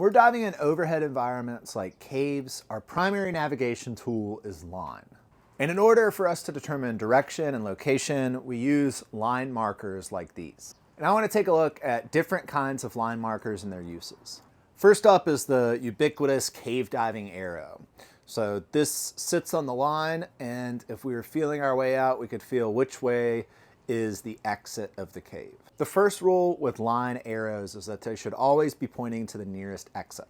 When we're diving in overhead environments like caves, our primary navigation tool is line. And in order for us to determine direction and location, we use line markers like these. And I want to take a look at different kinds of line markers and their uses. First up is the ubiquitous cave diving arrow. So this sits on the line, and if we were feeling our way out, we could feel which way is the exit of the cave. The first rule with line arrows is that they should always be pointing to the nearest exit.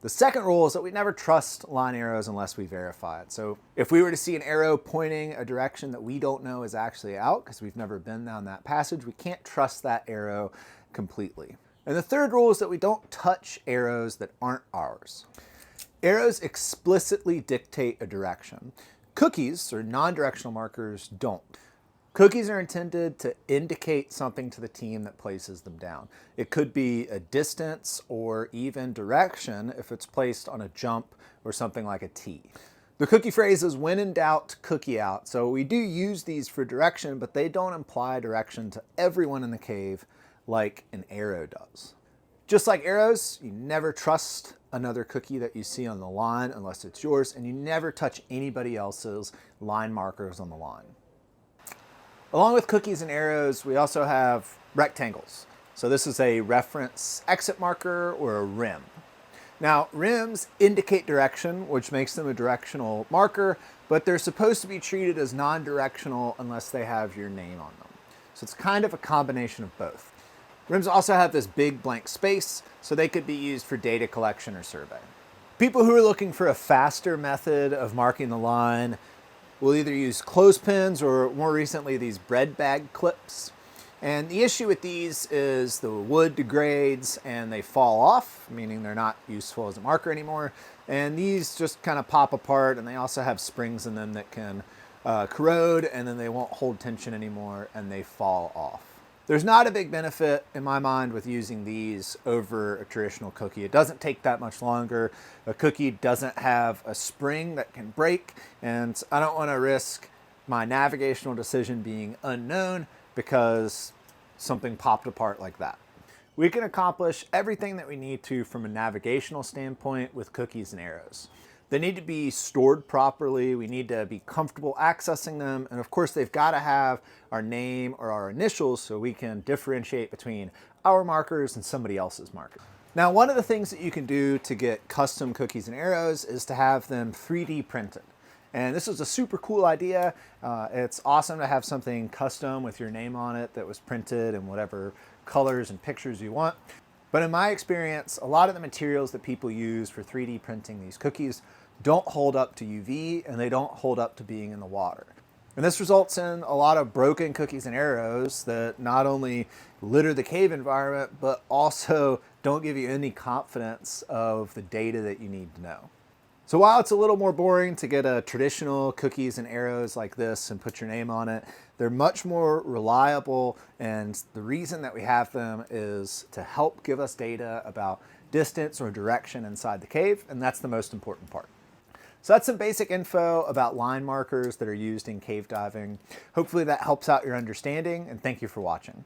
The second rule is that we never trust line arrows unless we verify it. So if we were to see an arrow pointing a direction that we don't know is actually out, because we've never been down that passage, we can't trust that arrow completely. And the third rule is that we don't touch arrows that aren't ours. Arrows explicitly dictate a direction. Cookies, or non-directional markers, don't. Cookies are intended to indicate something to the team that places them down. It could be a distance or even direction if it's placed on a jump or something like a tee. The cookie phrase is when in doubt, cookie out. So we do use these for direction, but they don't imply direction to everyone in the cave like an arrow does. Just like arrows, you never trust another cookie that you see on the line unless it's yours, and you never touch anybody else's line markers on the line. Along with cookies and arrows, we also have rectangles. So this is a reference exit marker or a rim. Now, rims indicate direction, which makes them a directional marker, but they're supposed to be treated as non-directional unless they have your name on them. So it's kind of a combination of both. Rims also have this big blank space, so they could be used for data collection or survey. People who are looking for a faster method of marking the line will either use clothespins or more recently these bread bag clips. And the issue with these is the wood degrades and they fall off, meaning they're not useful as a marker anymore. And these just kind of pop apart, and they also have springs in them that can corrode, and then they won't hold tension anymore and they fall off. There's not a big benefit in my mind with using these over a traditional cookie. It doesn't take that much longer. A cookie doesn't have a spring that can break, and I don't want to risk my navigational decision being unknown because something popped apart like that. We can accomplish everything that we need to from a navigational standpoint with cookies and arrows. They need to be stored properly. We need to be comfortable accessing them. And of course, they've got to have our name or our initials so we can differentiate between our markers and somebody else's marker. Now, one of the things that you can do to get custom cookies and arrows is to have them 3D printed. And this is a super cool idea. It's awesome to have something custom with your name on it that was printed in whatever colors and pictures you want. But in my experience, a lot of the materials that people use for 3D printing these cookies don't hold up to UV, and they don't hold up to being in the water. And this results in a lot of broken cookies and arrows that not only litter the cave environment, but also don't give you any confidence of the data that you need to know. So while it's a little more boring to get a traditional cookies and arrows like this and put your name on it, they're much more reliable, and the reason that we have them is to help give us data about distance or direction inside the cave, and that's the most important part. So that's some basic info about line markers that are used in cave diving. Hopefully that helps out your understanding, and thank you for watching.